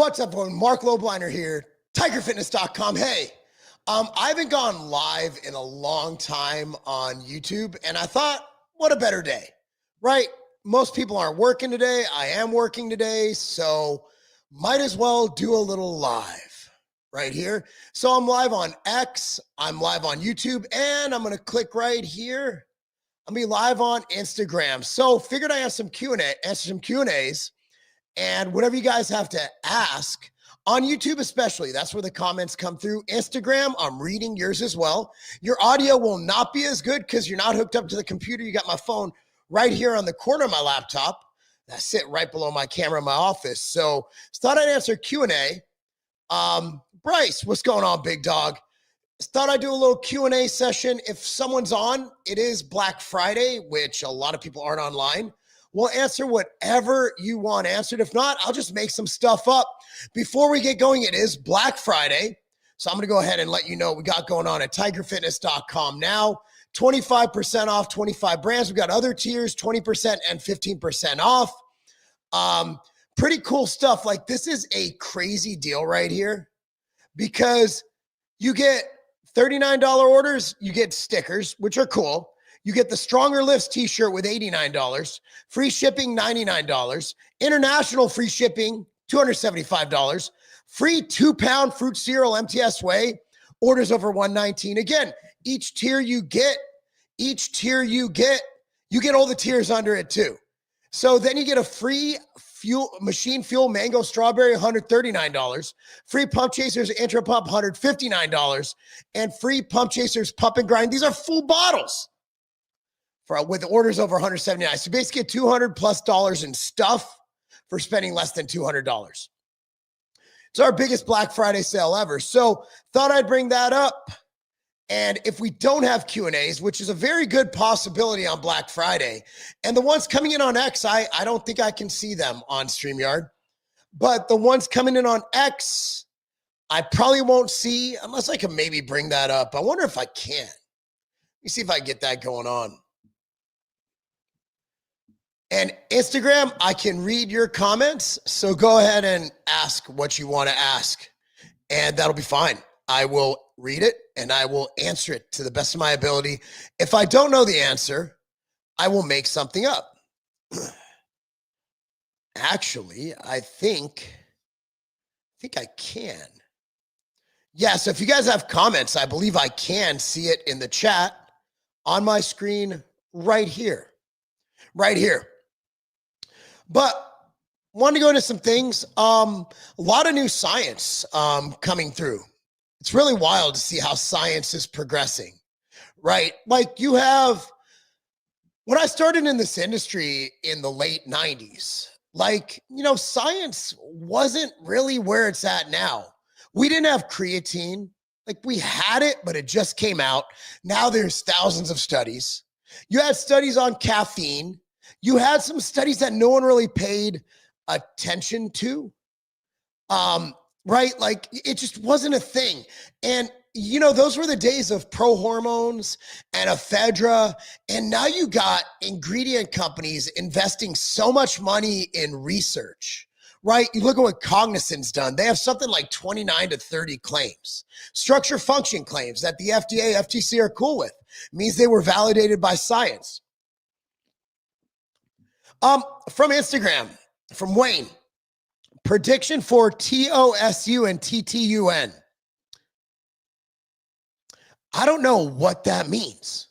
What's up, everyone? Mark Lobliner here, tigerfitness.com. Hey, I haven't gone live in a long time on YouTube, and I thought, what a better day, right? Most people aren't working today. I am working today, so might as well do a little live right here. So I'm live on X, I'm live on YouTube, and I'm going to click right here. I'm going to be live on Instagram. So figured I have some answer some Q&As. And whatever you guys have to ask on YouTube, especially, that's where the comments come through. Instagram, I'm reading yours as well. Your audio will not be as good because you're not hooked up to the computer. You got my phone right here on the corner of my laptop. I sit right below my camera in my office. So thought I'd answer Q&A. Bryce, what's going on, big dog? Thought I'd do a little Q&A session. If someone's on, it is Black Friday, which a lot of people aren't online. We'll answer whatever you want answered. If not, I'll just make some stuff up. Before we get going, it is Black Friday. So I'm going to go ahead and let you know what we got going on at tigerfitness.com now. 25% off 25 brands. We've got other tiers, 20% and 15% off. Pretty cool stuff. Like, this is a crazy deal right here because you get $39 orders, you get stickers, which are cool. You get the Stronger Lifts t-shirt with $89, free shipping, $99, international free shipping, $275, free 2-pound fruit cereal MTS Whey, orders over $119. Again, each tier you get, you get all the tiers under it too. So then you get a free machine fuel mango strawberry, $139, free Pump Chasers Intra-Pump, $159, and free Pump Chasers Pump and Grind. These are full bottles with orders over $179. So basically $200+ in stuff for spending less than $200. It's our biggest Black Friday sale ever. So thought I'd bring that up. And if we don't have Q&As, which is a very good possibility on Black Friday, and the ones coming in on X, I don't think I can see them on StreamYard, but the ones coming in on X, I probably won't see unless I can maybe bring that up. I wonder if I can. Let me see if I can get that going on. And Instagram, I can read your comments. So go ahead and ask what you want to ask, and that'll be fine. I will read it and I will answer it to the best of my ability. If I don't know the answer, I will make something up. Actually, I think I can. Yeah, so if you guys have comments, I believe I can see it in the chat on my screen right here. Right here. But wanted to go into some things. A lot of new science coming through. It's really wild to see how science is progressing, right? Like, you have, when I started in this industry in the late 90s, like, you know, science wasn't really where it's at now. We didn't have creatine. Like, we had it, but it just came out. Now there's thousands of studies. You had studies on caffeine. You had some studies that no one really paid attention to, right? Like, it just wasn't a thing. And, you know, those were the days of pro hormones and ephedra. And now you got ingredient companies investing so much money in research, right? You look at what Cognizant's done. They have something like 29 to 30 claims, structure function claims that the FDA, FTC are cool with. It means they were validated by science. From Instagram, from Wayne, prediction for TOSU and TTUN. I don't know what that means.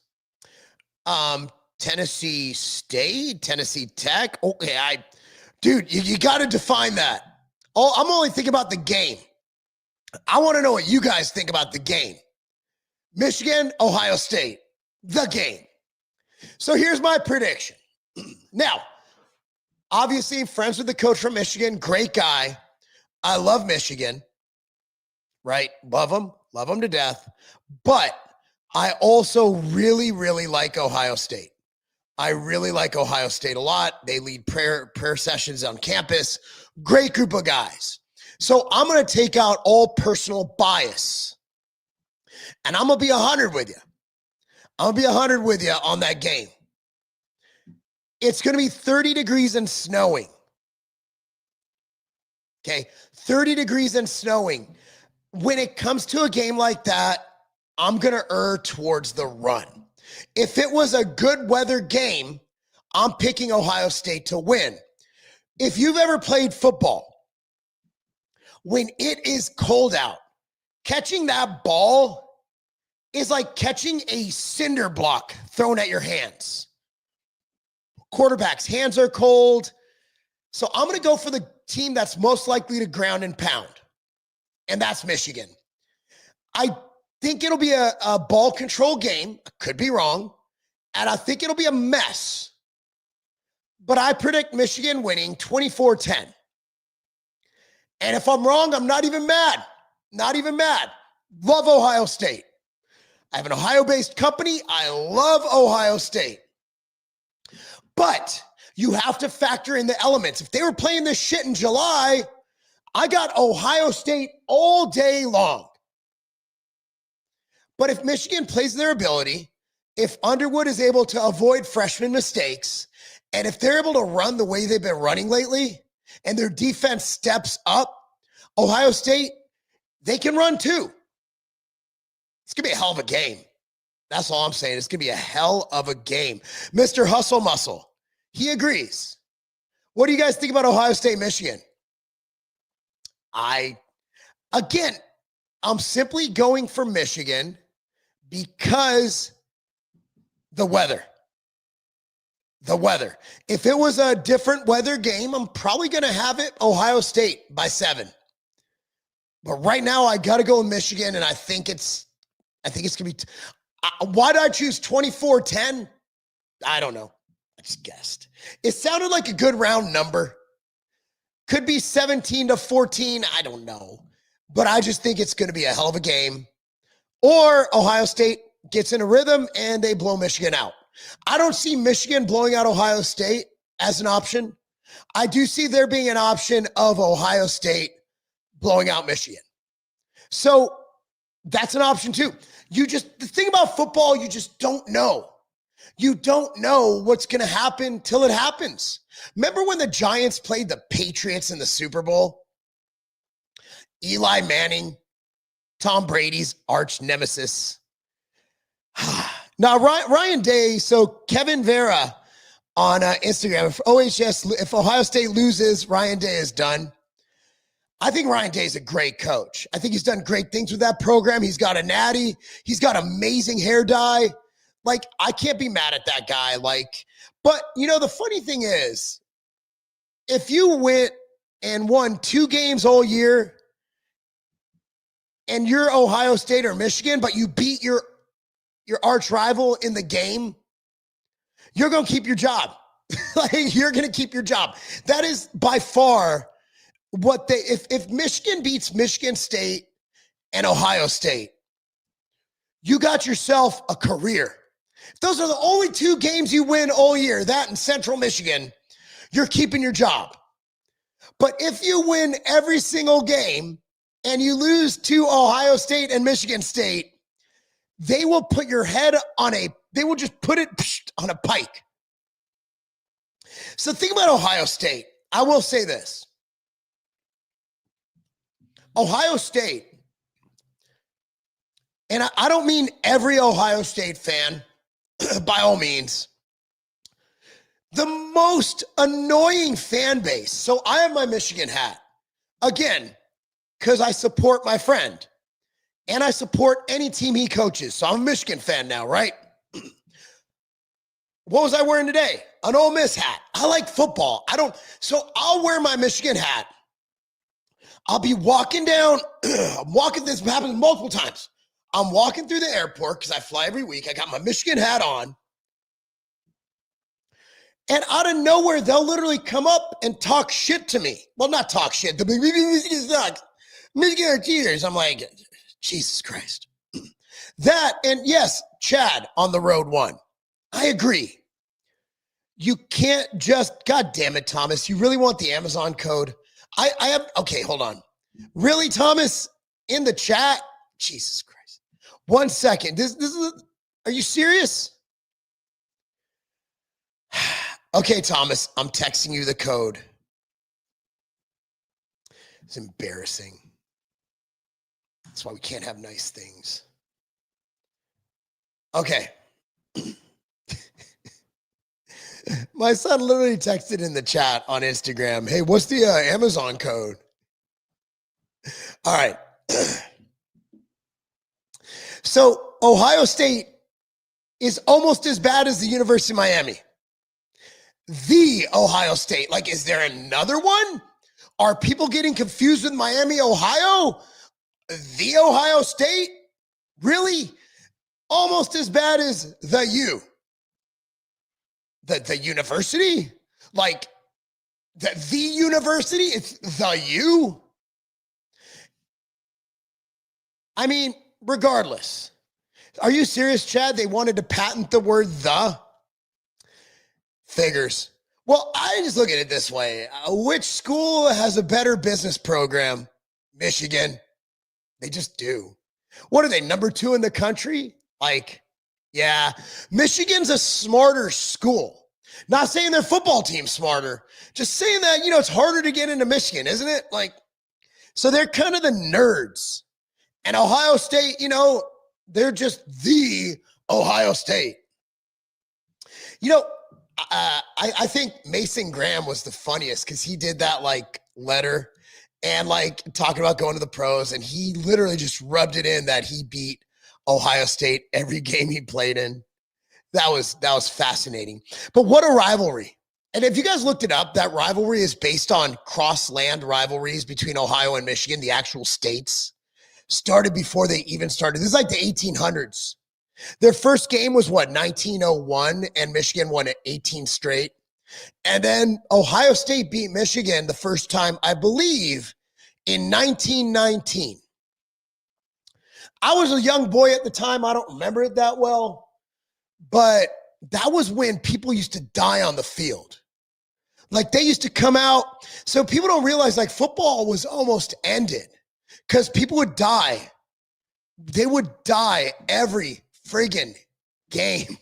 Tennessee State, Tennessee Tech. Okay, dude, you got to define that. Oh, I'm only thinking about the game. I want to know what you guys think about the game. Michigan, Ohio State, the game. So here's my prediction. Now, obviously, friends with the coach from Michigan, great guy. I love Michigan, right? Love them to death. But I also really, really like Ohio State. I really like Ohio State a lot. They lead prayer sessions on campus. Great group of guys. So I'm going to take out all personal bias, and I'm going to be 100 with you. I'm going to be 100 with you on that game. It's going to be 30 degrees and snowing. Okay. 30 degrees and snowing. When it comes to a game like that, I'm going to err towards the run. If it was a good weather game, I'm picking Ohio State to win. If you've ever played football, when it is cold out, catching that ball is like catching a cinder block thrown at your hands. Quarterback's hands are cold. So I'm going to go for the team that's most likely to ground and pound, and that's Michigan. I think it'll be a ball control game. I could be wrong. And I think it'll be a mess. But I predict Michigan winning 24-10. And if I'm wrong, I'm not even mad. Not even mad. Love Ohio State. I have an Ohio-based company. I love Ohio State. But you have to factor in the elements. If they were playing this shit in July, I got Ohio State all day long. But if Michigan plays their ability, if Underwood is able to avoid freshman mistakes, and if they're able to run the way they've been running lately, and their defense steps up, Ohio State, they can run too. It's going to be a hell of a game. That's all I'm saying. It's going to be a hell of a game. Mr. Hustle Muscle, he agrees. What do you guys think about Ohio State, Michigan? I'm simply going for Michigan because the weather. The weather. If it was a different weather game, I'm probably going to have it Ohio State by 7. But right now, I got to go with Michigan, and I think it's going to be. Why did I choose 24-10? I don't know. I just guessed. It sounded like a good round number. Could be 17-14. I don't know. But I just think it's going to be a hell of a game. Or Ohio State gets in a rhythm and they blow Michigan out. I don't see Michigan blowing out Ohio State as an option. I do see there being an option of Ohio State blowing out Michigan. So that's an option too. The thing about football, you just don't know. You don't know what's going to happen till it happens. Remember when the Giants played the Patriots in the Super Bowl? Eli Manning, Tom Brady's arch nemesis. Now, Ryan Day, so Kevin Vera on Instagram, if Ohio State loses, Ryan Day is done. I think Ryan Day is a great coach. I think he's done great things with that program. He's got a natty. He's got amazing hair dye. Like, I can't be mad at that guy. But, the funny thing is, if you went and won 2 games all year and you're Ohio State or Michigan, but you beat your arch rival in the game, you're going to keep your job. You're going to keep your job. That is by far what if Michigan beats Michigan State and Ohio State, you got yourself a career. If those are the only 2 games you win all year, that and Central Michigan, you're keeping your job. But if you win every single game and you lose to Ohio State and Michigan State, they will put your head they will just put it on a pike. So think about Ohio State. I will say this. Ohio State, and I don't mean every Ohio State fan, by all means, the most annoying fan base. So I have my Michigan hat. Again, because I support my friend. And I support any team he coaches. So I'm a Michigan fan now, right? What was I wearing today? An Ole Miss hat. I like football. So I'll wear my Michigan hat. I'll be walking down. This happens multiple times. I'm walking through the airport because I fly every week. I got my Michigan hat on. And out of nowhere, they'll literally come up and talk shit to me. Well, not talk shit. They'll be, Michigan sucks. Michigan are cheaters. I'm like, Jesus Christ. That, and yes, Chad on the road one. I agree. You can't just, God damn it, Thomas. You really want the Amazon code? I have, okay, hold on. Really, Thomas? In the chat? Jesus Christ. 1 second. This is, are you serious? Okay, Thomas, I'm texting you the code. It's embarrassing. That's why we can't have nice things. Okay. My son literally texted in the chat on Instagram, hey, what's the Amazon code? All right. So Ohio State is almost as bad as the University of Miami. The Ohio State. Like, is there another one? Are people getting confused with Miami, Ohio? The Ohio State? Really? Almost as bad as the U. The university? Like, the university? It's the U? I mean, regardless. Are you serious, Chad? They wanted to patent the word the? Figures. Well, I just look at it this way. Which school has a better business program? Michigan. They just do. What are they, number 2 in the country? Like, yeah, Michigan's a smarter school. Not saying their football team's smarter, just saying that, you know, it's harder to get into Michigan, isn't it? Like, so they're kind of the nerds. And Ohio State, you know, they're just the Ohio State. You know, I think Mason Graham was the funniest because he did that like letter and like talking about going to the pros, and he literally just rubbed it in that he beat Ohio State every game he played in. That was fascinating. But what a rivalry. And if you guys looked it up, that rivalry is based on cross-land rivalries between Ohio and Michigan, the actual states. Started before they even started. This is like the 1800s. Their first game was 1901, and Michigan won it 18 straight. And then Ohio State beat Michigan the first time, I believe, in 1919. I was a young boy at the time. I don't remember it that well, but that was when people used to die on the field. Like, they used to come out. So people don't realize, like, football was almost ended because people would die. They would die every friggin' game.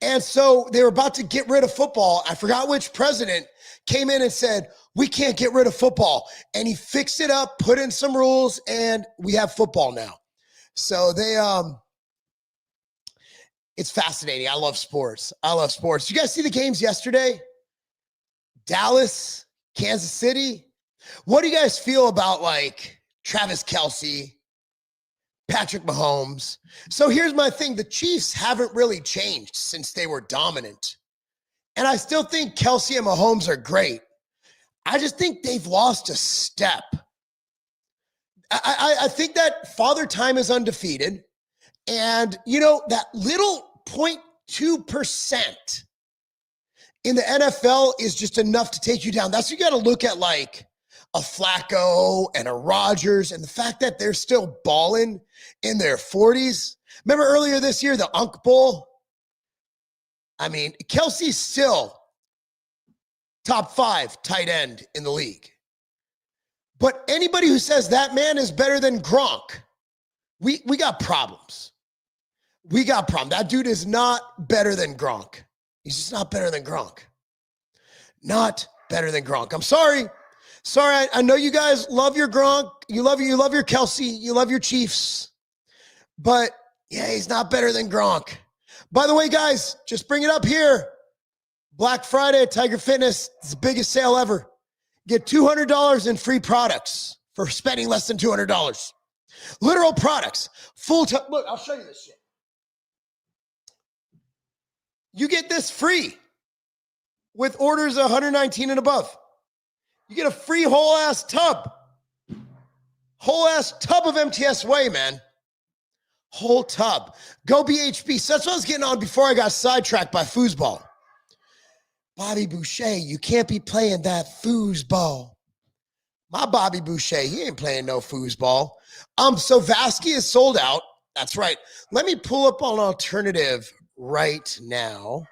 And so they were about to get rid of football. I forgot which president came in and said, we can't get rid of football. And he fixed it up, put in some rules, and we have football now. So they, it's fascinating. I love sports. I love sports. Did you guys see the games yesterday? Dallas, Kansas City. What do you guys feel about like Travis Kelce, Patrick Mahomes? So here's my thing. The Chiefs haven't really changed since they were dominant. And I still think Kelce and Mahomes are great. I just think they've lost a step. I think that Father Time is undefeated. And, you know, that little 0.2% in the NFL is just enough to take you down. That's what you got to look at, like a Flacco and a Rodgers, and the fact that they're still balling in their 40s. Remember earlier this year, the Unk Bowl? I mean, Kelce's still top 5 tight end in the league. But anybody who says that man is better than Gronk, we got problems. We got problems. That dude is not better than Gronk. He's just not better than Gronk. Not better than Gronk. I'm sorry. Sorry, I know you guys love your Gronk. You love your Kelce. You love your Chiefs. But, yeah, he's not better than Gronk. By the way, guys, just bring it up here. Black Friday at Tiger Fitness. It's the biggest sale ever. Get $200 in free products for spending less than $200. Literal products. Full time. Look, I'll show you this shit. You get this free with orders of $119 and above. You get a free whole ass tub. Whole ass tub of MTS Whey, man. Whole tub. Go BHB. So that's what I was getting on before I got sidetracked by foosball. Bobby Boucher, you can't be playing that foosball. My Bobby Boucher, he ain't playing no foosball. So Vasky is sold out. That's right. Let me pull up an alternative right now.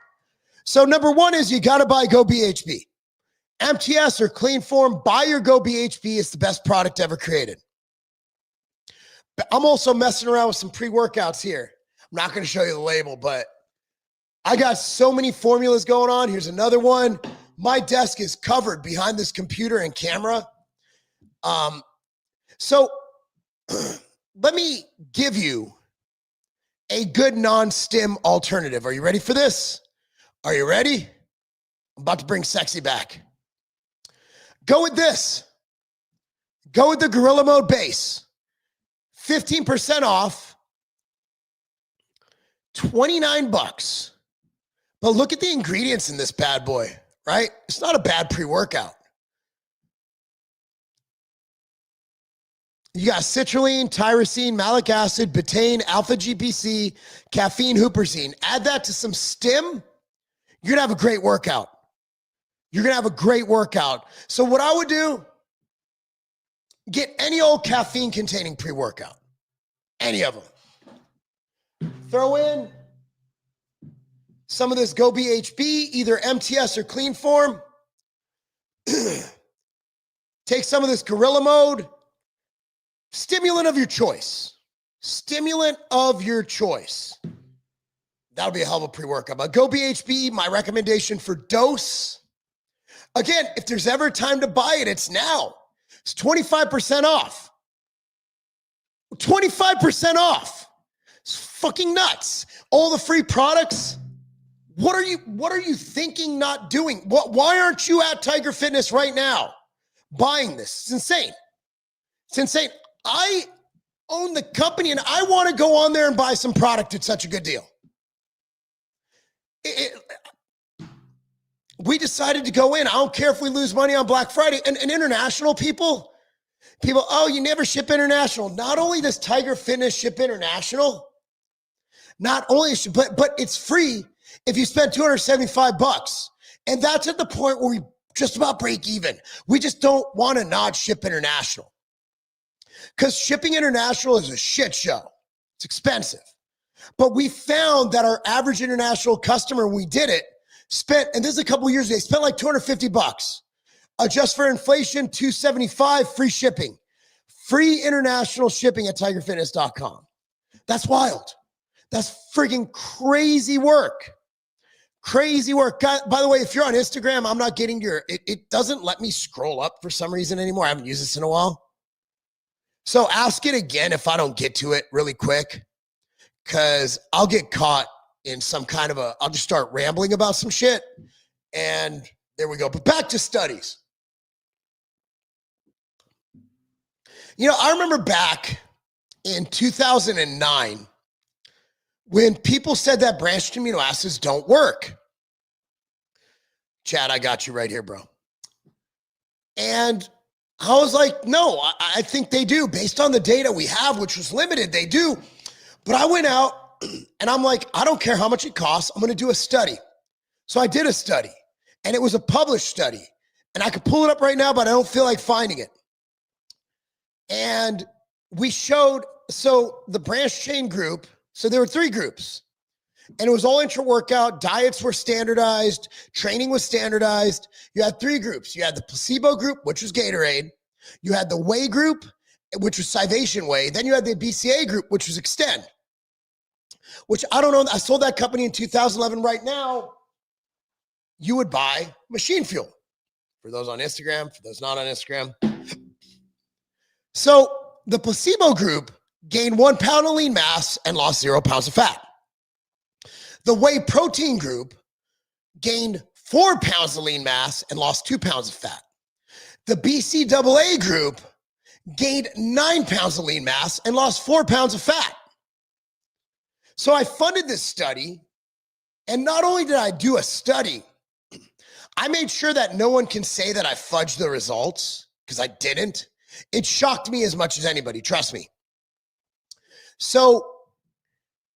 So number one is you got to buy Go BHB. MTS or Clean Form, buy your Go BHB. It's the best product ever created. But I'm also messing around with some pre-workouts here. I'm not going to show you the label, but I got so many formulas going on. Here's another one. My desk is covered behind this computer and camera. So let me give you a good non-stim alternative. Are you ready for this? Are you ready? I'm about to bring sexy back. Go with this. Go with the Gorilla Mode base. 15% off, 29 bucks. But look at the ingredients in this bad boy, right? It's not a bad pre-workout. You got citrulline, tyrosine, malic acid, betaine, alpha GPC, caffeine, huperzine. Add that to some stim, you're gonna have a great workout. You're gonna have a great workout. So what I would do, get any old caffeine containing pre-workout, any of them. Throw in some of this Go BHB, either MTS or clean form. Take some of this Gorilla Mode. Stimulant of your choice. Stimulant of your choice. That'll be a hell of a pre-workout. But Go BHB, my recommendation for dose. Again, if there's ever time to buy it, it's now. It's 25% off. 25% off. It's fucking nuts. All the free products. What are you thinking not doing? Why aren't you at Tiger Fitness right now buying this? It's insane. It's insane. I own the company and I want to go on there and buy some product at such a good deal. We decided to go in. I don't care if we lose money on Black Friday. And international people, oh, you never ship international. Not only does Tiger Fitness ship international, not only but it's free if you spend 275 bucks. And that's at the point where we just about break even. We just don't want to not ship international. Because shipping international is a shit show. It's expensive. But we found that our average international customer, when we did it, spent, and this is a couple years ago, they spent like 250 bucks. Adjust for inflation, 275, free shipping. Free international shipping at tigerfitness.com. That's wild. That's freaking crazy work. Crazy work. By the way, if you're on Instagram, I'm not getting it doesn't let me scroll up for some reason anymore. I haven't used this in a while. So ask it again if I don't get to it really quick, because I'll get caught in some kind of I'll just start rambling about some shit. And there we go. But back to studies. I remember back in 2009 when people said that branched amino acids don't work. Chad, I got you right here, bro. And I was like, no, I think they do. Based on the data we have, which was limited, they do. But I went out and I'm like, I don't care how much it costs. I'm going to do a study. So I did a study and it was a published study. And I could pull it up right now, but I don't feel like finding it. And we showed, so the branch chain group, so there were 3 groups. And it was all intra-workout. Diets were standardized. Training was standardized. You had 3 groups. You had the placebo group, which was Gatorade. You had the Whey group, which was Scivation Whey. Then you had the BCA group, which was Extend, which I don't know. I sold that company in 2011. Right now, you would buy Machine Fuel. For those on Instagram, for those not on Instagram. So the placebo group gained 1 pound of lean mass and lost 0 pounds of fat. The Whey protein group gained 4 pounds of lean mass and lost 2 pounds of fat. The BCAA group gained 9 pounds of lean mass and lost 4 pounds of fat. So I funded this study, and not only did I do a study, I made sure that no one can say that I fudged the results, because I didn't. It shocked me as much as anybody, trust me. So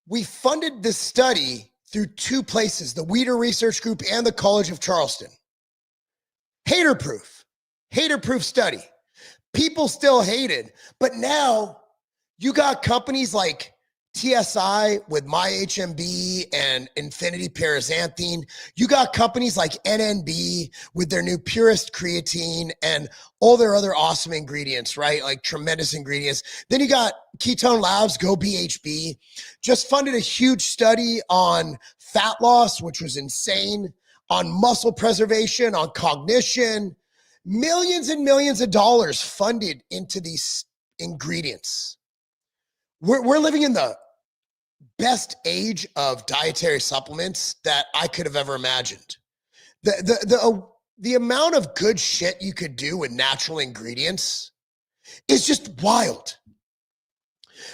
we funded this study through 2 places, the Weider Research Group and the College of Charleston. Hater-proof study. People still hated, but now you got companies like TSI with MyHMB and Infinity Paraxanthine. You got companies like NNB with their new Purist Creatine and all their other awesome ingredients, right? Like tremendous ingredients. Then you got Ketone Labs, Go BHB, just funded a huge study on fat loss, which was insane, on muscle preservation, on cognition. Millions and millions of dollars funded into these ingredients. We're living in the best age of dietary supplements that I could have ever imagined. The amount of good shit you could do with natural ingredients is just wild.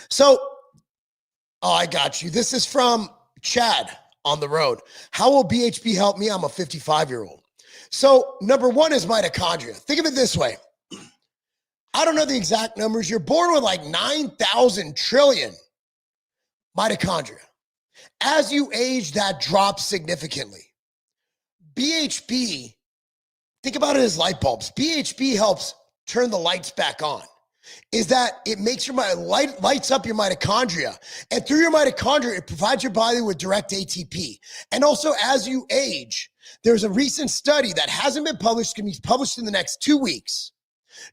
So, I got you. This is from Chad on the road. How will BHB help me? I'm a 55-year-old. So, number one is mitochondria. Think of it this way. I don't know the exact numbers. You're born with like 9,000 trillion mitochondria. As you age, that drops significantly. BHB, think about it as light bulbs. BHB helps turn the lights back on. Is that it makes your lights up your mitochondria, and through your mitochondria, it provides your body with direct ATP. And also, as you age, there's a recent study that hasn't been published, can be published in the next 2 weeks,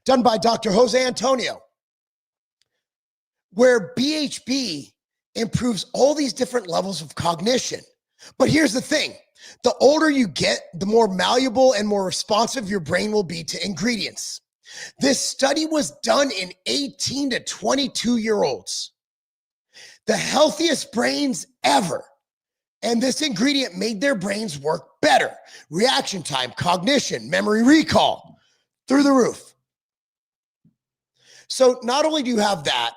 done by Dr. Jose Antonio, where BHB improves all these different levels of cognition. But here's the thing. The older you get, the more malleable and more responsive your brain will be to ingredients. This study was done in 18 to 22-year-olds, the healthiest brains ever. And this ingredient made their brains work better. Reaction time, cognition, memory recall, through the roof. So not only do you have that,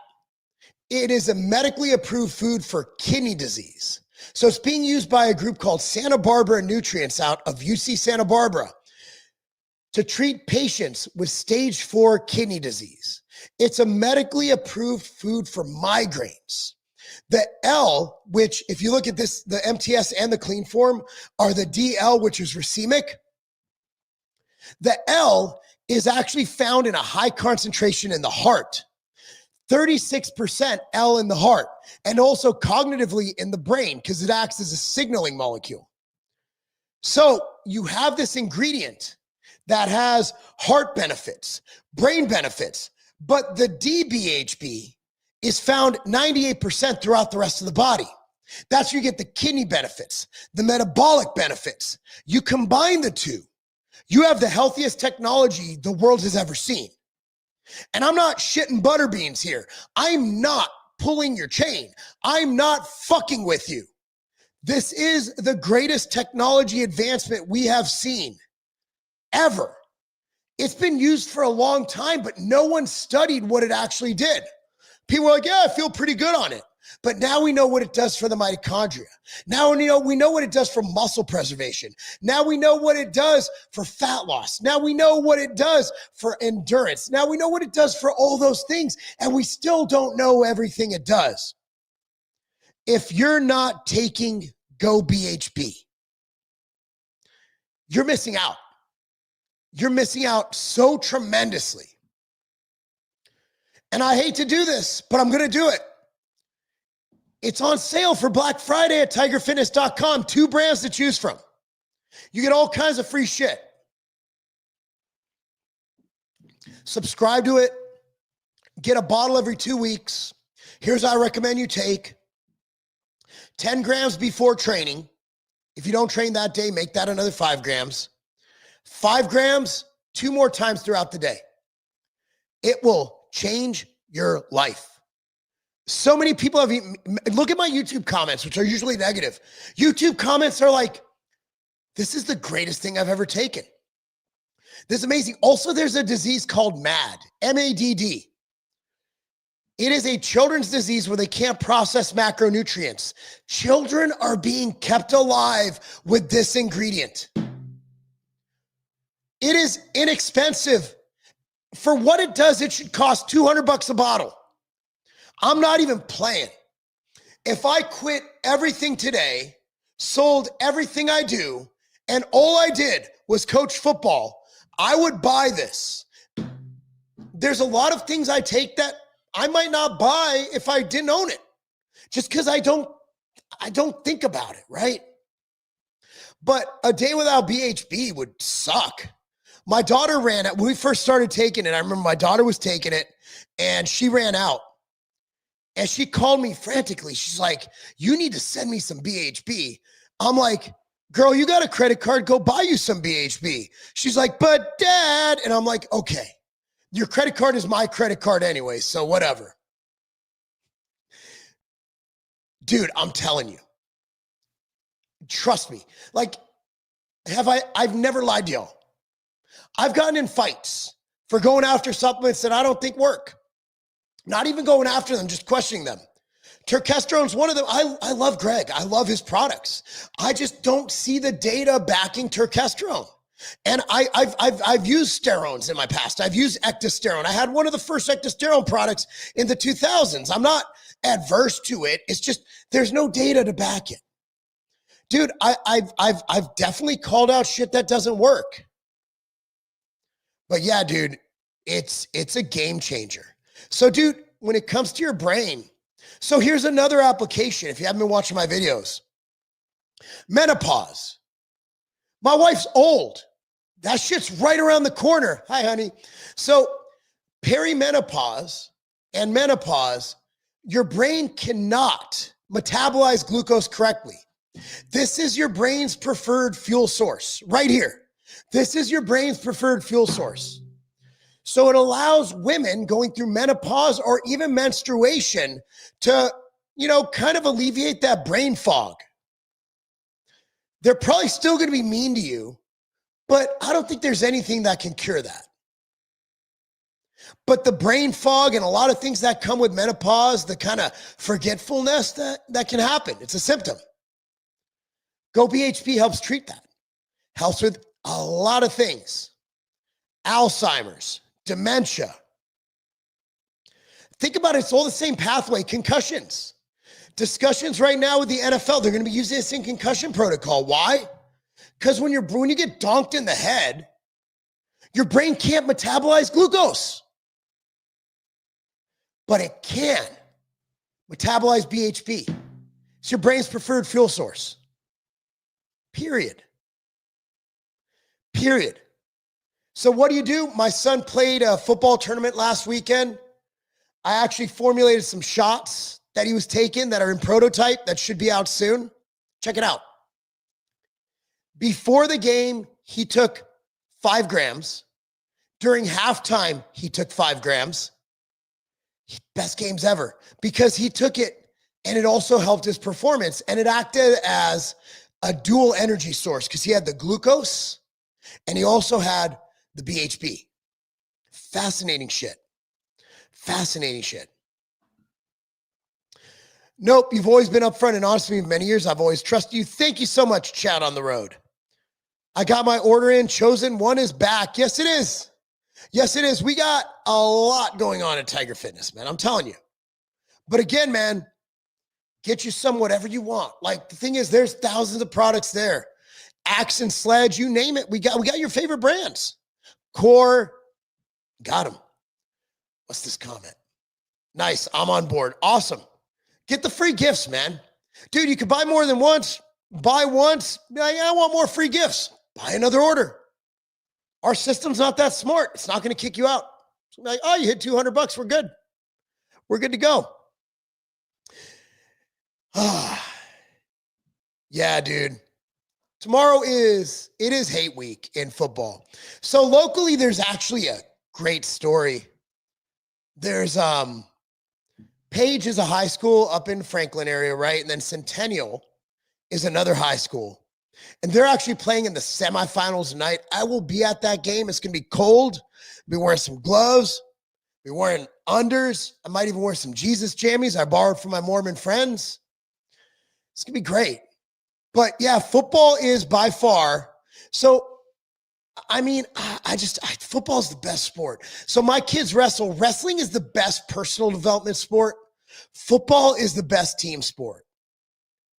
it is a medically approved food for kidney disease. So it's being used by a group called Santa Barbara Nutrients out of UC Santa Barbara to treat patients with stage 4 kidney disease. It's a medically approved food for migraines. The L, which if you look at this, the MTS and the clean form are the DL, which is racemic. The L is actually found in a high concentration in the heart. 36% L in the heart, and also cognitively in the brain because it acts as a signaling molecule. So you have this ingredient that has heart benefits, brain benefits, but the DBHB is found 98% throughout the rest of the body. That's where you get the kidney benefits, the metabolic benefits. You combine the two, you have the healthiest technology the world has ever seen. And I'm not shitting butter beans here. I'm not pulling your chain. I'm not fucking with you. This is the greatest technology advancement we have seen ever. It's been used for a long time, but no one studied what it actually did. People were like, yeah, I feel pretty good on it. But now we know what it does for the mitochondria. Now we know what it does for muscle preservation. Now we know what it does for fat loss. Now we know what it does for endurance. Now we know what it does for all those things, and we still don't know everything it does. If you're not taking Go BHB, you're missing out. You're missing out so tremendously. And I hate to do this, but I'm going to do it. It's on sale for Black Friday at tigerfitness.com. 2 brands to choose from. You get all kinds of free shit. Subscribe to it. Get a bottle every 2 weeks. Here's how I recommend you take. 10 grams before training. If you don't train that day, make that another 5 grams. 5 grams 2 more times throughout the day. It will change your life. So many people have, look at my YouTube comments, which are usually negative. YouTube comments are like, this is the greatest thing I've ever taken. This is amazing. Also, there's a disease called MAD, M-A-D-D. It is a children's disease where they can't process macronutrients. Children are being kept alive with this ingredient. It is inexpensive. For what it does, it should cost $200 a bottle. I'm not even playing. If I quit everything today, sold everything I do, and all I did was coach football, I would buy this. There's a lot of things I take that I might not buy if I didn't own it, just because I don't think about it, right? But a day without BHB would suck. My daughter ran out. When we first started taking it, I remember my daughter was taking it, and she ran out. And she called me frantically. She's like, you need to send me some BHB. I'm like, girl, you got a credit card, go buy you some BHB. She's like, but dad. And I'm like, okay, your credit card is my credit card anyway, so whatever. Dude, I'm telling you, trust me. Like, I've never lied to y'all. I've gotten in fights for going after supplements that I don't think work. Not even going after them, just questioning them. Turkestrone's one of them. I love Greg. I love his products. I just don't see the data backing turkestrone. And I've used sterones in my past. I've used ectosterone. I had one of the first ectosterone products in the 2000s. I'm not adverse to it. It's just there's no data to back it. Dude, I've definitely called out shit that doesn't work. But yeah, dude, it's a game changer. So, dude, when it comes to your brain, so here's another application if you haven't been watching my videos. Menopause. My wife's old. That shit's right around the corner. Hi, honey. So perimenopause and menopause, your brain cannot metabolize glucose correctly. This is your brain's preferred fuel source right here. This is your brain's preferred fuel source. So it allows women going through menopause or even menstruation to, kind of alleviate that brain fog. They're probably still going to be mean to you, but I don't think there's anything that can cure that. But the brain fog and a lot of things that come with menopause, the kind of forgetfulness that can happen, it's a symptom. Go BHP helps treat that. Helps with a lot of things. Alzheimer's, dementia. Think about it, it's all the same pathway. Concussions. Discussions right now with the NFL, they're going to be using this in concussion protocol. Why? Because when you get donked in the head, your brain can't metabolize glucose. But it can metabolize BHB. It's your brain's preferred fuel source. Period. So what do? My son played a football tournament last weekend. I actually formulated some shots that he was taking that are in prototype that should be out soon. Check it out. Before the game, he took 5 grams. During halftime, he took 5 grams. Best games ever because he took it and it also helped his performance and it acted as a dual energy source because he had the glucose and he also had the BHB. Fascinating shit. Nope, you've always been upfront and honest with me for many years. I've always trusted you. Thank you so much, Chad on the road. I got my order in. Chosen one is back. Yes, it is. We got a lot going on at Tiger Fitness, man. I'm telling you. But again, man, get you some whatever you want. Like the thing is, there's thousands of products there. Axe and Sledge, you name it. We got your favorite brands. Core, got them. What's this comment? Nice, I'm on board. Awesome. Get the free gifts, man. Dude, you can buy more than once. Buy once. Be like, I want more free gifts. Buy another order. Our system's not that smart. It's not going to kick you out. It's going to be like, oh, you hit $200. We're good. We're good to go. Yeah, dude. Tomorrow is hate week in football. So locally, there's actually a great story. There's Page is a high school up in Franklin area, right? And then Centennial is another high school. And they're actually playing in the semifinals tonight. I will be at that game. It's going to be cold. I'll be wearing some gloves. I'll be wearing unders. I might even wear some Jesus jammies I borrowed from my Mormon friends. It's going to be great. But yeah, football is by far. So, I mean, football is the best sport. So my kids wrestle. Wrestling is the best personal development sport. Football is the best team sport.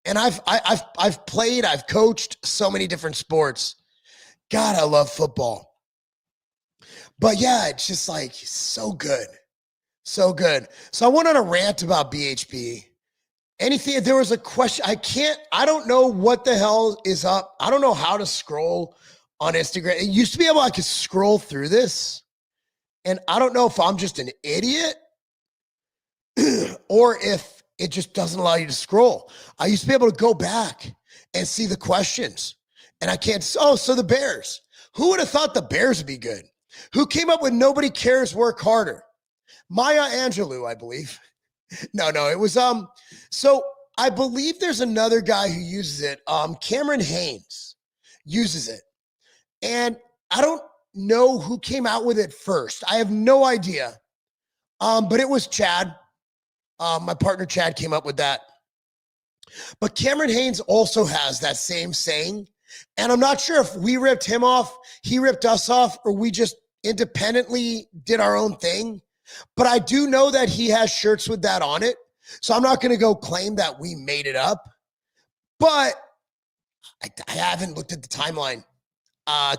And I've played, I've coached so many different sports. God, I love football. But yeah, it's just like so good. So good. So I went on a rant about BHB. Anything, there was a question. I don't know what the hell is up. I don't know how to scroll on Instagram. It used to be I could scroll through this. And I don't know if I'm just an idiot or if it just doesn't allow you to scroll. I used to be able to go back and see the questions. And I can't, oh, so the Bears. Who would have thought the Bears would be good? Who came up with nobody cares, work harder? Maya Angelou, I believe. No, it was, so I believe there's another guy who uses it. Cameron Haynes uses it. And I don't know who came out with it first. I have no idea. But it was Chad. My partner Chad came up with that. But Cameron Haynes also has that same saying. And I'm not sure if we ripped him off, he ripped us off, or we just independently did our own thing. But I do know that he has shirts with that on it. So I'm not going to go claim that we made it up. But I haven't looked at the timeline.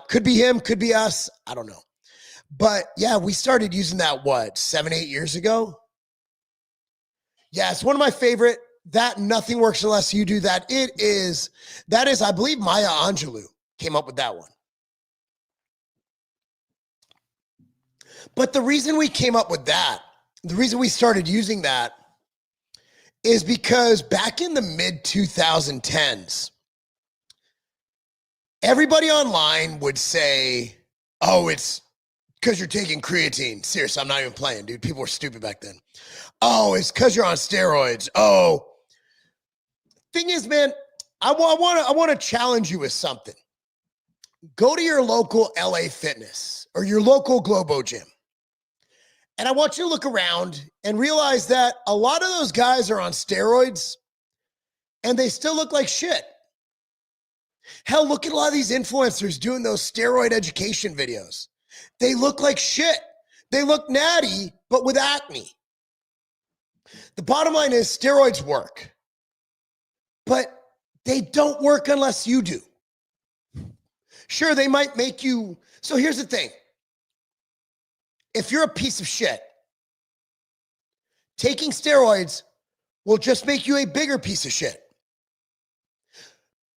Could be him, could be us. I don't know. But yeah, we started using that, 7-8 years ago? Yeah, it's one of my favorite. That nothing works unless you do that. That is, I believe Maya Angelou came up with that one. But the reason we came up with that, the reason we started using that is because back in the mid 2010s, everybody online would say, oh, it's because you're taking creatine. Seriously, I'm not even playing, dude. People were stupid back then. Oh, it's because you're on steroids. Oh, thing is, man, I want to challenge you with something. Go to your local LA Fitness or your local Globo gym. And I want you to look around and realize that a lot of those guys are on steroids and they still look like shit. Hell, look at a lot of these influencers doing those steroid education videos. They look like shit. They look natty, but with acne. The bottom line is steroids work, but they don't work unless you do. Sure, they might make you. So here's the thing. If you're a piece of shit, taking steroids will just make you a bigger piece of shit.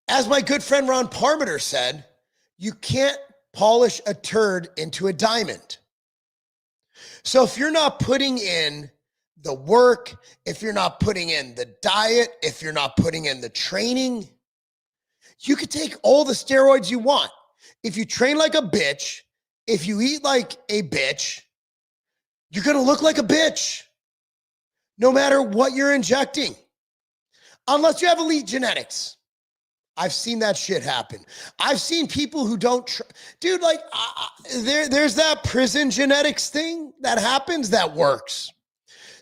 As my good friend Ron Parmeter said, you can't polish a turd into a diamond. So if you're not putting in the work, if you're not putting in the diet, if you're not putting in the training, you could take all the steroids you want. If you train like a bitch, if you eat like a bitch, you're going to look like a bitch no matter what you're injecting, unless you have elite genetics. I've seen that shit happen. I've seen people who don't, dude, like there's that prison genetics thing that happens that works.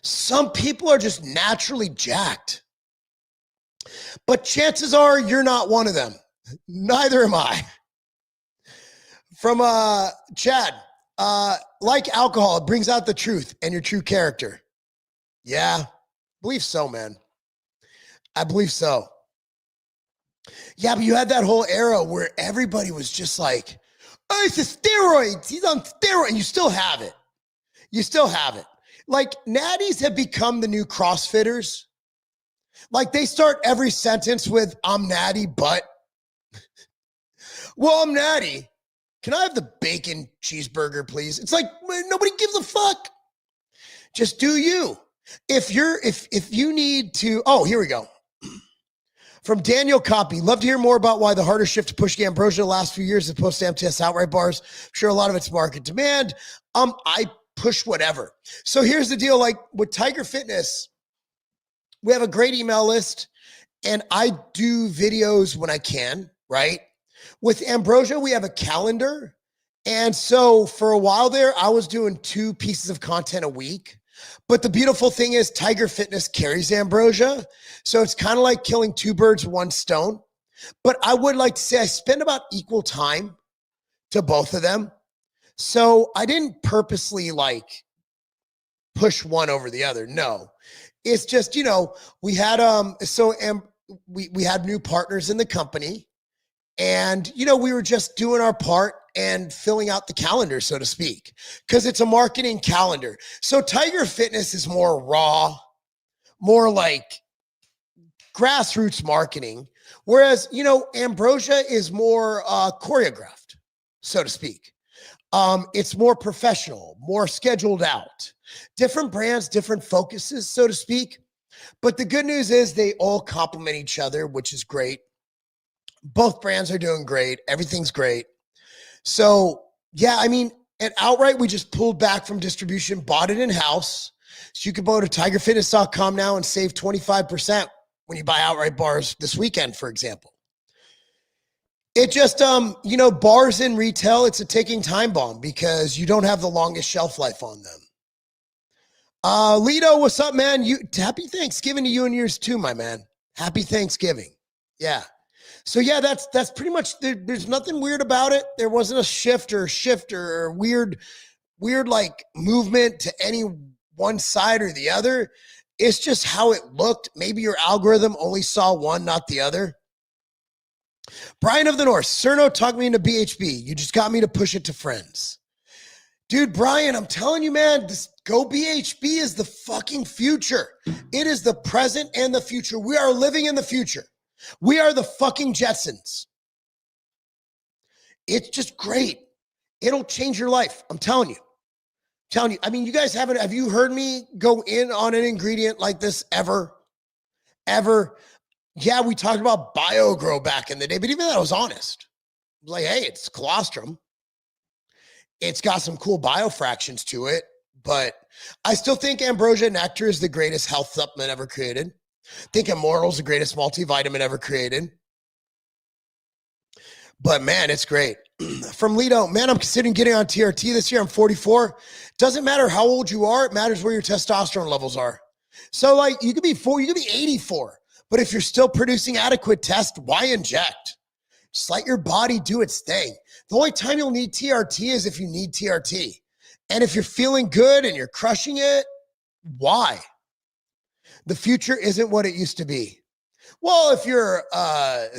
Some people are just naturally jacked, but chances are you're not one of them. Neither am I. From Chad, like alcohol, it brings out the truth and your true character. Yeah, believe so, man. I believe so. Yeah, but you had that whole era where everybody was just like, oh, it's a steroids. He's on steroids. And you still have it. You still have it. Like, natties have become the new CrossFitters. Like, they start every sentence with, I'm natty, but. Well, I'm natty. Can I have the bacon cheeseburger, please? It's like, nobody gives a fuck. Just do you. If you need to, oh, here we go. From Daniel Copy, love to hear more about why the harder shift to push Ambrosia the last few years as opposed to MTS outright bars. I'm sure a lot of it's market demand. I push whatever. So here's the deal. Like with Tiger Fitness, we have a great email list and I do videos when I can, right? With Ambrosia, we have a calendar. And so for a while there, I was doing 2 pieces of content a week. But the beautiful thing is Tiger Fitness carries Ambrosia. So it's kind of like killing 2 birds with 1 stone. But I would like to say I spend about equal time to both of them. So I didn't purposely like push one over the other. No, it's just, we had, we had new partners in the company and, we were just doing our part and filling out the calendar, so to speak, because it's a marketing calendar. So Tiger Fitness is more raw, more like grassroots marketing, whereas, Ambrosia is more choreographed, so to speak. It's more professional, more scheduled out. Different brands, different focuses, so to speak. But the good news is they all complement each other, which is great. Both brands are doing great. Everything's great. So, yeah, I mean, and outright, we just pulled back from distribution, bought it in-house. So you can go to tigerfitness.com now and save 25% when you buy outright bars this weekend, for example. It just, bars in retail, it's a ticking time bomb because you don't have the longest shelf life on them. Lito, what's up, man? Happy Thanksgiving to you and yours too, my man. Happy Thanksgiving. Yeah. So yeah, that's pretty much, there's nothing weird about it. There wasn't a shift or weird like movement to any one side or the other. It's just how it looked. Maybe your algorithm only saw one, not the other. Brian of the North, Cerno talked me into BHB. You just got me to push it to friends. Dude, Brian, I'm telling you, man, this Go BHB is the fucking future. It is the present and the future. We are living in the future. We are the fucking Jetsons. It's just great. It'll change your life. I'm telling you. I mean, you guys have you heard me go in on an ingredient like this ever? Ever? Yeah, we talked about BioGrow back in the day, but even that was honest. I was like, hey, it's colostrum. It's got some cool biofractions to it, but I still think Ambrosia Nectar is the greatest health supplement ever created. I think Immortal is the greatest multivitamin ever created. But man, it's great. From Lido, man, I'm considering getting on TRT this year. I'm 44. Doesn't matter how old you are. It matters where your testosterone levels are. So like you could be 4, you could be 84. But if you're still producing adequate test, why inject? Just let your body do its thing. The only time you'll need TRT is if you need TRT. And if you're feeling good and you're crushing it, why? The future isn't what it used to be. Well, if you're a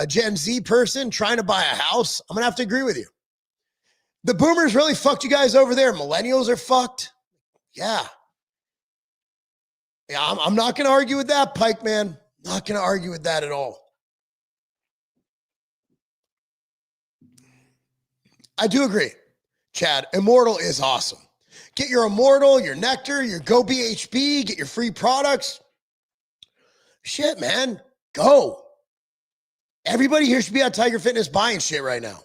Gen Z person trying to buy a house, I'm going to have to agree with you. The boomers really fucked you guys over there. Millennials are fucked. Yeah. Yeah, I'm not going to argue with that, Pike, man. Not going to argue with that at all. I do agree, Chad. Immortal is awesome. Get your Immortal, your Nectar, your Go BHB, get your free products. Shit, man, go. Everybody here should be at Tiger Fitness buying shit right now.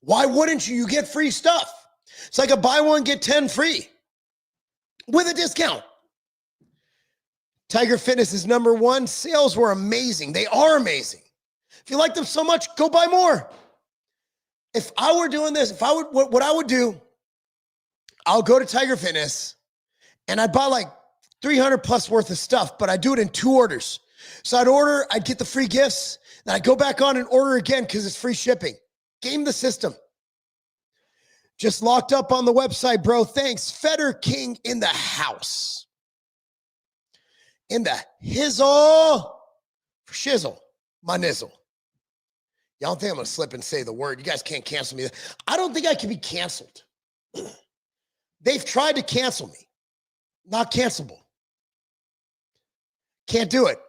Why wouldn't you? You get free stuff. It's like a buy one, get 10 free with a discount. Tiger Fitness is number one. Sales were amazing. They are amazing. If you like them so much, go buy more. If I were doing this, what I would do, I'll go to Tiger Fitness and I'd buy like 300 plus worth of stuff, but I do it in 2 orders. So I'd get the free gifts, then I'd go back on and order again because it's free shipping. Game the system. Just locked up on the website, bro. Thanks. Feder King in the house. In the hizzle. For shizzle. My nizzle. Y'all don't think I'm going to slip and say the word. You guys can't cancel me. I don't think I can be canceled. They've tried to cancel me. Not cancelable. Can't do it.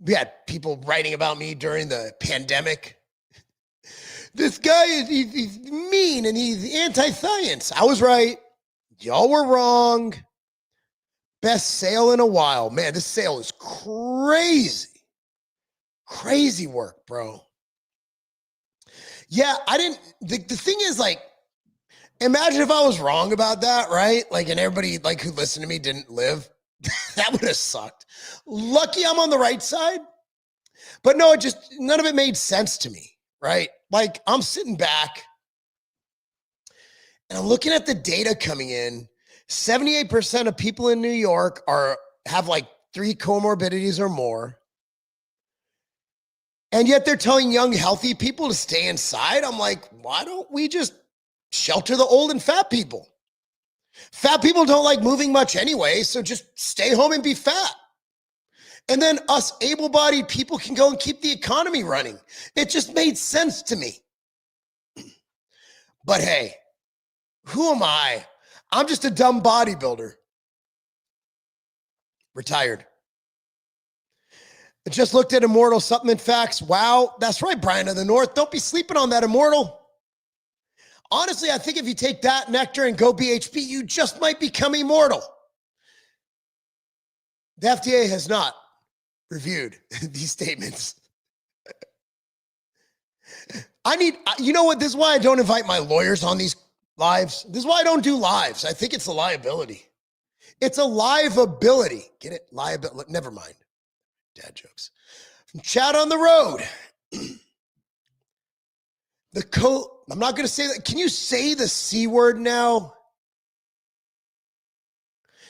We had people writing about me during the pandemic. This guy he's mean and he's anti-science. I was right. Y'all were wrong. Best sale in a while. Man, this sale is crazy. Crazy work, bro. Yeah, the thing is, like, imagine if I was wrong about that, right? Like, and everybody like who listened to me didn't live. That would have sucked. Lucky I'm on the right side. But no, none of it made sense to me, right? Like, I'm sitting back and I'm looking at the data coming in. 78% of people in New York have like 3 comorbidities or more. And yet they're telling young, healthy people to stay inside. I'm like, why don't we just shelter the old and fat people? Fat people don't like moving much anyway, so just stay home and be fat. And then us able-bodied people can go and keep the economy running. It just made sense to me. But hey, who am I? I'm just a dumb bodybuilder. Retired. I just looked at Immortal supplement facts. Wow, that's right, Brian of the North. Don't be sleeping on that Immortal. Honestly, I think if you take that Nectar and Go BHB, you just might become immortal. The FDA has not reviewed these statements. You know what? This is why I don't invite my lawyers on these lives. This is why I don't do lives. I think it's a liability. It's a live ability. Get it? Liability. Never mind. Dad jokes. From Chat on the Road. I'm not going to say that. Can you say the C word now?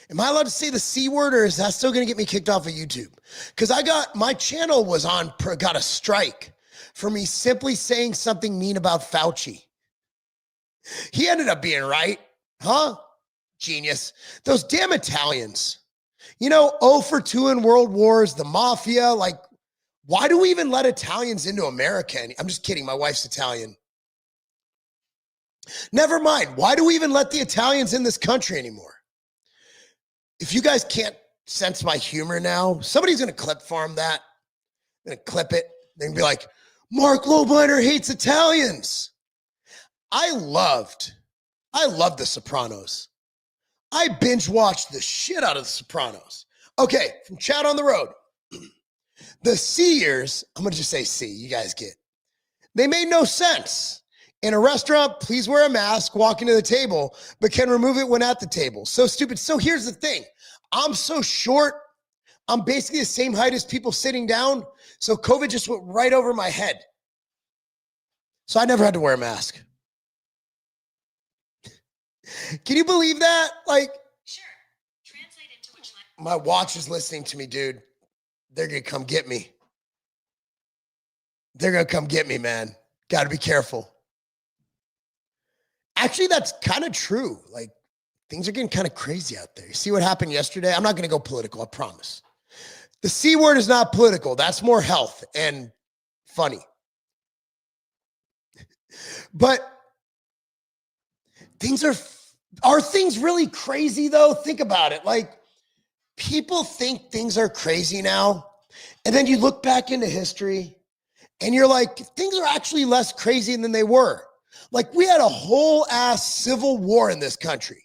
Am I allowed to say the C word, or is that still going to get me kicked off of YouTube? Because my channel got a strike for me simply saying something mean about Fauci. He ended up being right. Huh? Genius. Those damn Italians. 0 for 2 in world wars, the mafia. Like, why do we even let Italians into America? I'm just kidding. My wife's Italian. Never mind. Why do we even let the Italians in this country anymore? If you guys can't sense my humor now, somebody's going to clip farm that. They're going to clip it. They're going to be like, Mark Lobliner hates Italians. I loved The Sopranos. I binge watched the shit out of The Sopranos. Okay, from Chat on the Road. The C years, I'm going to just say C, you guys get. They made no sense. In a restaurant, please wear a mask, walking to the table, but can remove it when at the table. So stupid. So here's the thing. I'm so short. I'm basically the same height as people sitting down. So COVID just went right over my head. So I never had to wear a mask. Can you believe that? Like, sure. Translate into which language? My watch is listening to me, dude. They're going to come get me. They're going to come get me, man. Got to be careful. Actually, that's kind of true. Like, things are getting kind of crazy out there. You see what happened yesterday? I'm not going to go political, I promise. The C word is not political. That's more health and funny. But are things really crazy though? Think about it. Like, people think things are crazy now. And then you look back into history and you're like, things are actually less crazy than they were. Like, we had a whole ass civil war in this country.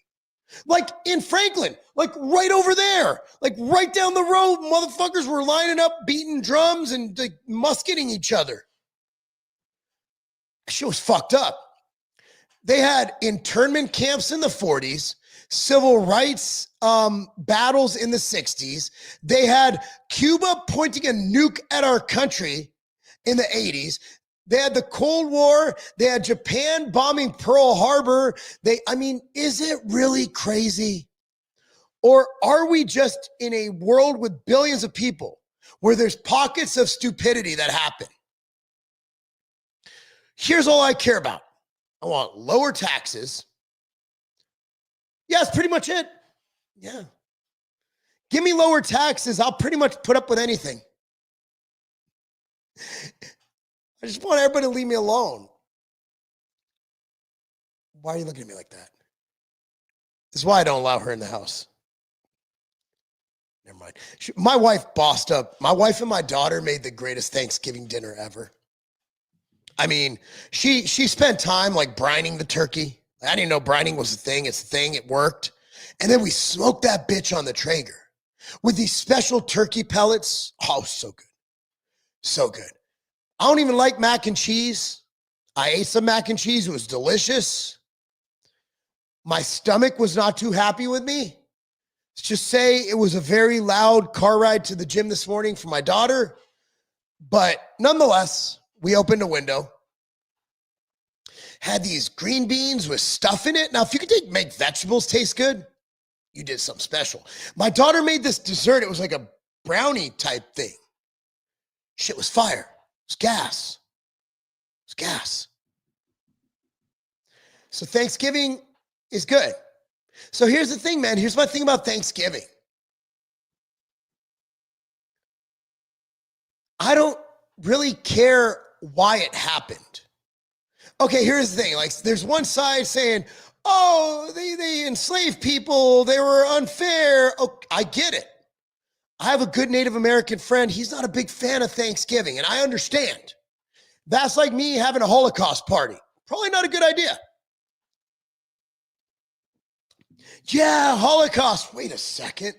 Like in Franklin, like right over there, like right down the road, motherfuckers were lining up, beating drums and like musketing each other. That shit was fucked up. They had internment camps in the 40s, civil rights battles in the 60s. They had Cuba pointing a nuke at our country in the 80s. They had the Cold War. They had Japan bombing Pearl Harbor. Is it really crazy? Or are we just in a world with billions of people where there's pockets of stupidity that happen? Here's all I care about. I want lower taxes. Yeah, that's pretty much it. Yeah. Give me lower taxes. I'll pretty much put up with anything. I just want everybody to leave me alone. Why are you looking at me like that? This is why I don't allow her in the house. Never mind. My wife bossed up. My wife and my daughter made the greatest Thanksgiving dinner ever. I mean, she spent time like brining the turkey. I didn't know brining was a thing. It's a thing. It worked. And then we smoked that bitch on the Traeger with these special turkey pellets. Oh, so good. So good. I don't even like mac and cheese. I ate some mac and cheese. It was delicious. My stomach was not too happy with me. Let's just say it was a very loud car ride to the gym this morning for my daughter. But nonetheless, we opened a window. Had these green beans with stuff in it. Now, if you could make vegetables taste good, you did something special. My daughter made this dessert. It was like a brownie type thing. Shit was fire. It's gas. It's gas. So Thanksgiving is good. So here's the thing, man. Here's my thing about Thanksgiving. I don't really care why it happened. Okay, here's the thing. Like, there's one side saying, oh, they enslaved people. They were unfair. Oh, I get it. I have a good Native American friend. He's not a big fan of Thanksgiving, and I understand. That's like me having a Holocaust party. Probably not a good idea. Yeah, Holocaust. Wait a second.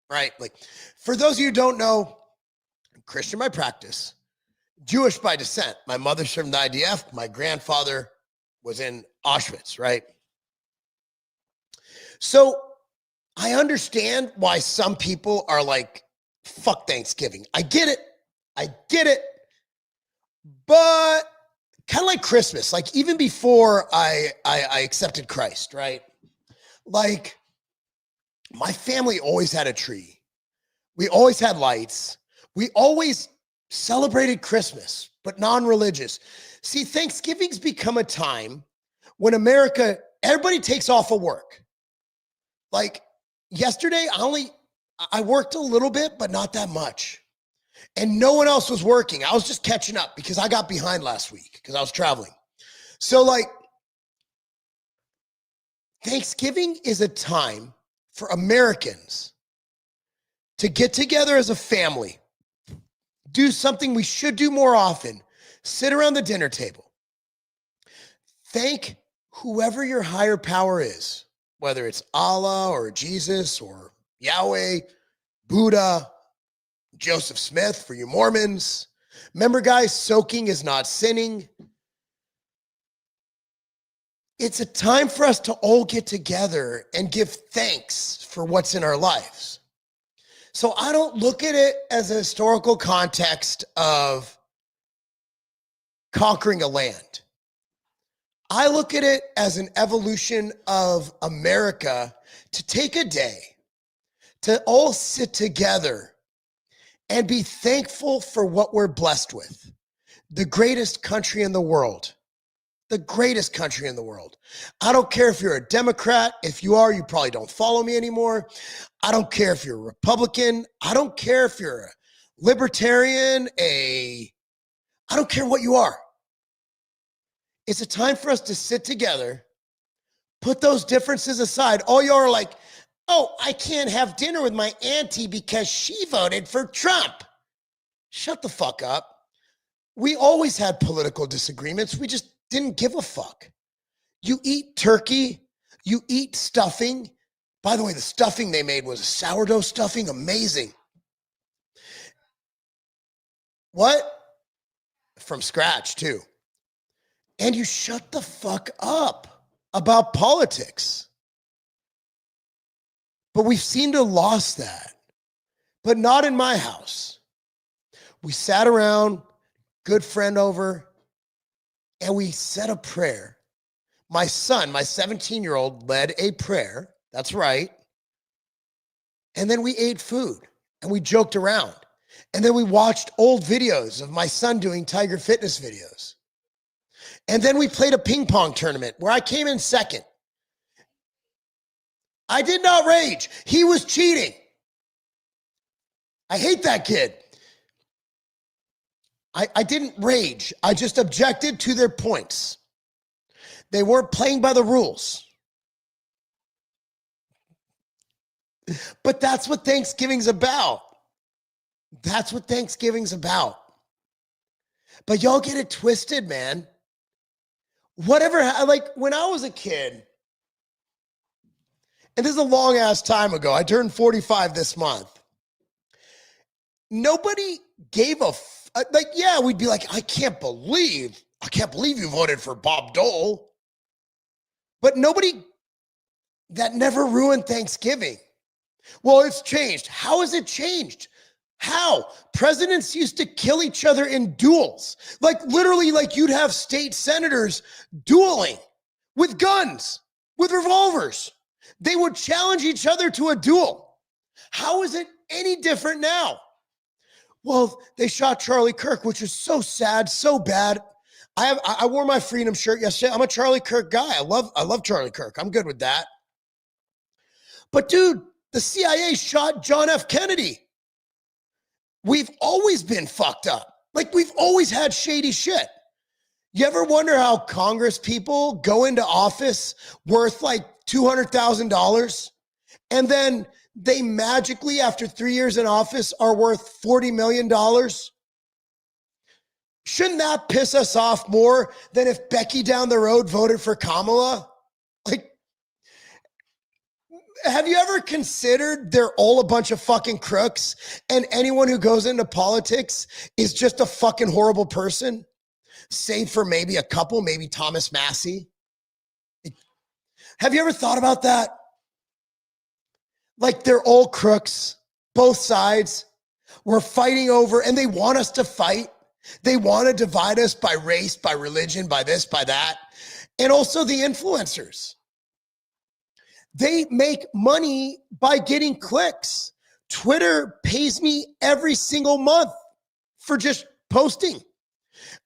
Right? Like, for those of you who don't know, I'm Christian by practice. Jewish by descent. My mother served in the IDF. My grandfather was in Auschwitz, right? So I understand why some people are like, fuck Thanksgiving. I get it. I get it. But kind of like Christmas, like even before I accepted Christ, right? Like my family always had a tree. We always had lights. We always celebrated Christmas, but non-religious. See, Thanksgiving's become a time when everybody takes off of work. Like yesterday, I worked a little bit, but not that much. And no one else was working. I was just catching up because I got behind last week because I was traveling. So like Thanksgiving is a time for Americans to get together as a family, do something we should do more often, sit around the dinner table, thank whoever your higher power is, whether it's Allah or Jesus or Yahweh, Buddha, Joseph Smith for you Mormons. Remember, guys, soaking is not sinning. It's a time for us to all get together and give thanks for what's in our lives. So I don't look at it as a historical context of conquering a land. I look at it as an evolution of America to take a day to all sit together and be thankful for what we're blessed with. The greatest country in the world. The greatest country in the world. I don't care if you're a Democrat. If you are, you probably don't follow me anymore. I don't care if you're a Republican. I don't care if you're a libertarian, I don't care what you are. It's a time for us to sit together, put those differences aside. All y'all are like, oh, I can't have dinner with my auntie because she voted for Trump. Shut the fuck up. We always had political disagreements. We just didn't give a fuck. You eat turkey, you eat stuffing. By the way, the stuffing they made was a sourdough stuffing, amazing. What? From scratch, too. And you shut the fuck up about politics. But we've seemed to have lost that. But not in my house. We sat around, good friend over, and we said a prayer. My son, my 17-year-old, led a prayer. That's right. And then we ate food and we joked around. And then we watched old videos of my son doing Tiger Fitness videos. And then we played a ping pong tournament where I came in second. I did not rage. He was cheating. I hate that kid. I didn't rage. I just objected to their points. They weren't playing by the rules. But that's what Thanksgiving's about. That's what Thanksgiving's about. But y'all get it twisted, man. Whatever, like when I was a kid, and this is a long ass time ago, I turned 45 this month. Nobody gave yeah, we'd be like, I can't believe you voted for Bob Dole. But that never ruined Thanksgiving. Well, it's changed. How has it changed? How? Presidents used to kill each other in duels. Like literally, like you'd have state senators dueling with guns, with revolvers. They would challenge each other to a duel. How is it any different now? Well, they shot Charlie Kirk, which is so sad, so bad. I wore my Freedom shirt yesterday. I'm a Charlie Kirk guy. I love Charlie Kirk. I'm good with that. But dude, the CIA shot John F. Kennedy. We've always been fucked up. Like we've always had shady shit. You ever wonder how Congress people go into office worth like $200,000 and then they magically, after 3 years in office, are worth $40 million? Shouldn't that piss us off more than if Becky down the road voted for Kamala? Like, have you ever considered they're all a bunch of fucking crooks and anyone who goes into politics is just a fucking horrible person? Save for maybe a couple, maybe Thomas Massey. Have you ever thought about that? Like they're all crooks, both sides. We're fighting over, and they want us to fight. They want to divide us by race, by religion, by this, by that. And also the influencers. They make money by getting clicks. Twitter pays me every single month for just posting.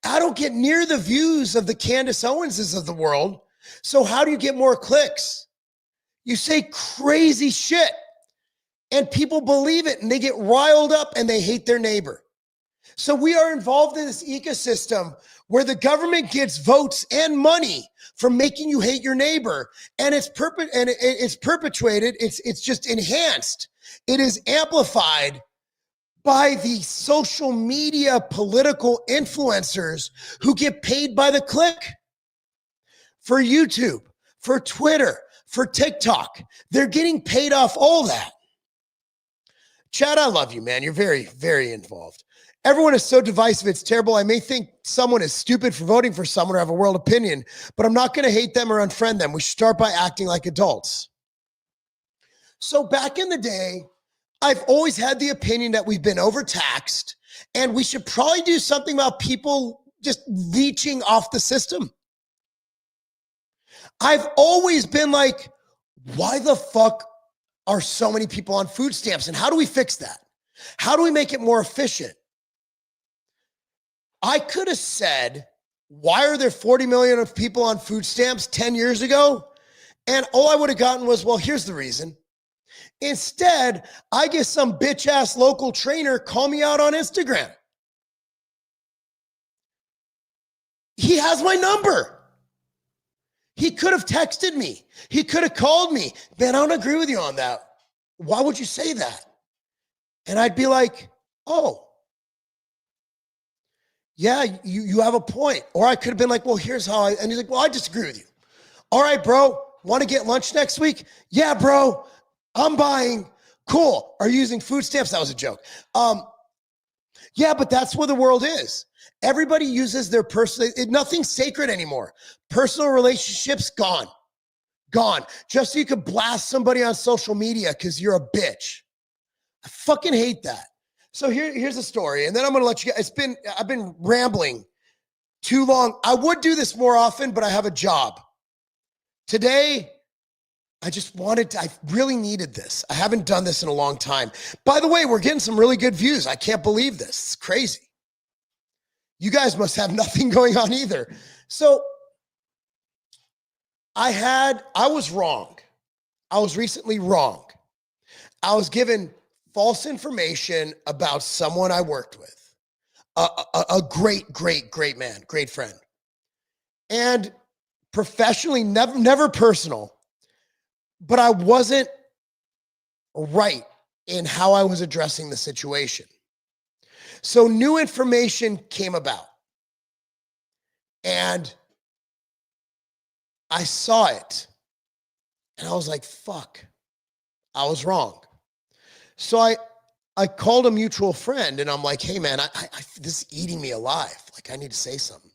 I don't get near the views of the Candace Owenses of the world. So how do you get more clicks? You say crazy shit and people believe it and they get riled up and they hate their neighbor. So we are involved in this ecosystem where the government gets votes and money for making you hate your neighbor, and it's perpetuated. It's just enhanced. It is amplified by the social media political influencers who get paid by the click. For YouTube, for Twitter, for TikTok, they're getting paid off all that. Chad, I love you, man. You're very, very involved. Everyone is so divisive, it's terrible. I may think someone is stupid for voting for someone or have a world opinion, but I'm not going to hate them or unfriend them. We should start by acting like adults. So back in the day, I've always had the opinion that we've been overtaxed and we should probably do something about people just leeching off the system. I've always been like, why the fuck are so many people on food stamps? And how do we fix that? How do we make it more efficient? I could have said, why are there 40 million of people on food stamps 10 years ago? And all I would have gotten was, well, here's the reason. Instead, I get some bitch ass local trainer call me out on Instagram. He has my number. He could have texted me. He could have called me. Man, I don't agree with you on that. Why would you say that? And I'd be like, oh, yeah, you have a point. Or I could have been like, well, here's how and he's like, well, I disagree with you. All right, bro, want to get lunch next week? Yeah, bro, I'm buying. Cool. Are you using food stamps? That was a joke. Yeah, but that's where the world is. Everybody uses their personal, nothing's sacred anymore. Personal relationships, gone. Just so you can blast somebody on social media because you're a bitch. I fucking hate that. So here's a story, and then I'm going to let you guys, I've been rambling too long. I would do this more often, but I have a job. Today, I really needed this. I haven't done this in a long time. By the way, we're getting some really good views. I can't believe this. It's crazy. You guys must have nothing going on either. So I was wrong. I was recently wrong. I was given false information about someone I worked with. A great man, great friend. And professionally, never personal, but I wasn't right in how I was addressing the situation. So new information came about. And I saw it. And I was like, fuck, I was wrong. So I called a mutual friend and I'm like, hey man, this is eating me alive. Like I need to say something.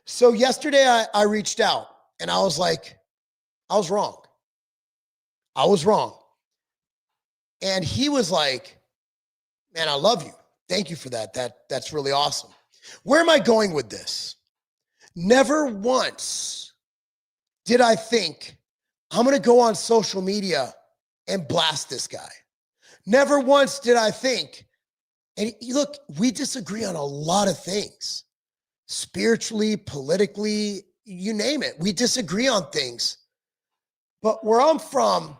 So yesterday I reached out and I was like, I was wrong. And he was like, man, I love you. Thank you for that. That's really awesome. Where am I going with this? Never once did I think I'm going to go on social media and blast this guy. Never once did I think, and look, we disagree on a lot of things, spiritually, politically, you name it. We disagree on things. But where I'm from,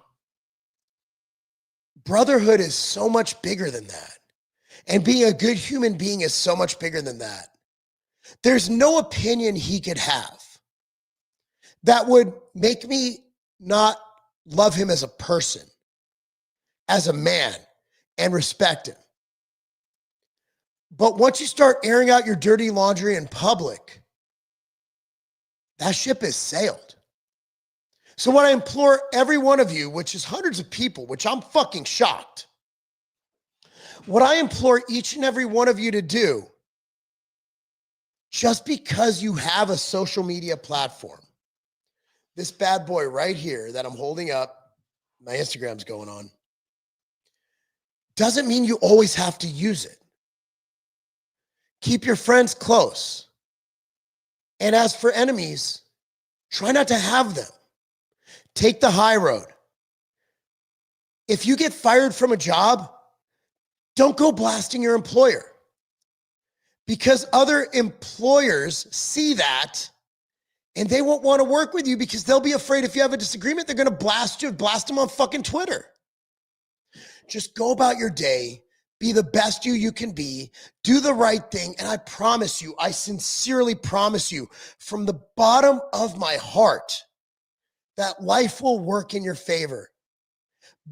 brotherhood is so much bigger than that. And being a good human being is so much bigger than that. There's no opinion he could have that would make me not love him as a person, as a man, and respect him. But once you start airing out your dirty laundry in public, that ship has sailed. So what I implore every one of you, which is hundreds of people, which I'm fucking shocked. What I implore each and every one of you to do, just because you have a social media platform, this bad boy right here that I'm holding up, my Instagram's going on, doesn't mean you always have to use it. Keep your friends close. And as for enemies, try not to have them. Take the high road. If you get fired from a job, don't go blasting your employer, because other employers see that and they won't want to work with you because they'll be afraid if you have a disagreement, they're going to blast you, blast them on fucking Twitter. Just go about your day, be the best you can be, do the right thing. And I promise you, I sincerely promise you from the bottom of my heart that life will work in your favor.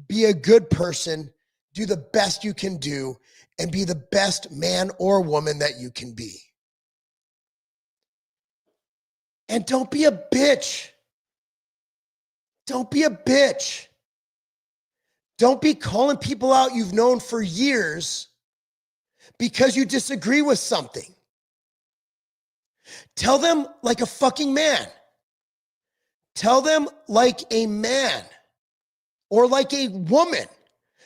Be a good person, do the best you can do, and be the best man or woman that you can be. And don't be a bitch. Don't be a bitch. Don't be calling people out you've known for years because you disagree with something. Tell them like a fucking man. Tell them like a man or like a woman.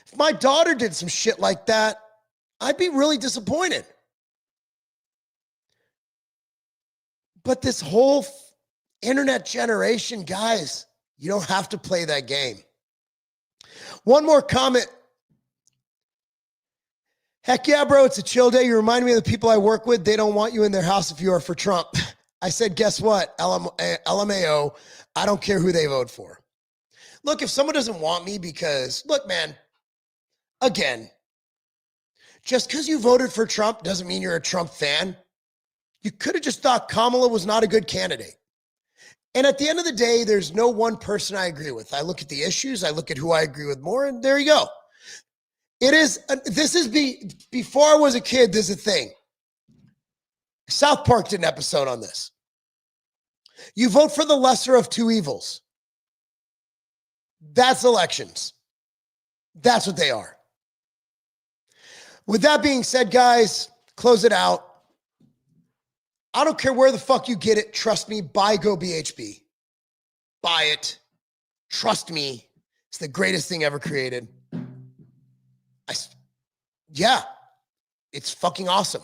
If my daughter did some shit like that, I'd be really disappointed. But this whole internet generation, guys, you don't have to play that game. One more comment. Heck yeah, bro, it's a chill day. You remind me of the people I work with. They don't want you in their house if you are for Trump. I said, guess what? LMAO, I don't care who they vote for. Look, if someone doesn't want me because, look, man, again, just because you voted for Trump doesn't mean you're a Trump fan. You could have just thought Kamala was not a good candidate. And at the end of the day, there's no one person I agree with. I look at the issues, I look at who I agree with more, and there you go. Before I was a kid, there's a thing. South Park did an episode on this. You vote for the lesser of two evils. That's elections. That's what they are. With that being said, guys, close it out. I don't care where the fuck you get it. Trust me, buy Go BHB. Buy it. Trust me. It's the greatest thing ever created. Yeah, it's fucking awesome.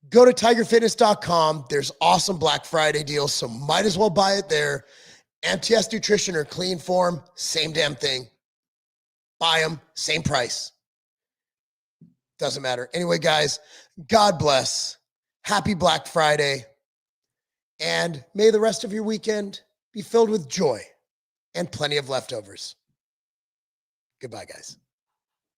Go to tigerfitness.com. There's awesome Black Friday deals, so might as well buy it there. MTS Nutrition or Clean Form, same damn thing. Buy them, same price. Doesn't matter. Anyway, guys, God bless. Happy Black Friday. And may the rest of your weekend be filled with joy and plenty of leftovers. Goodbye, guys.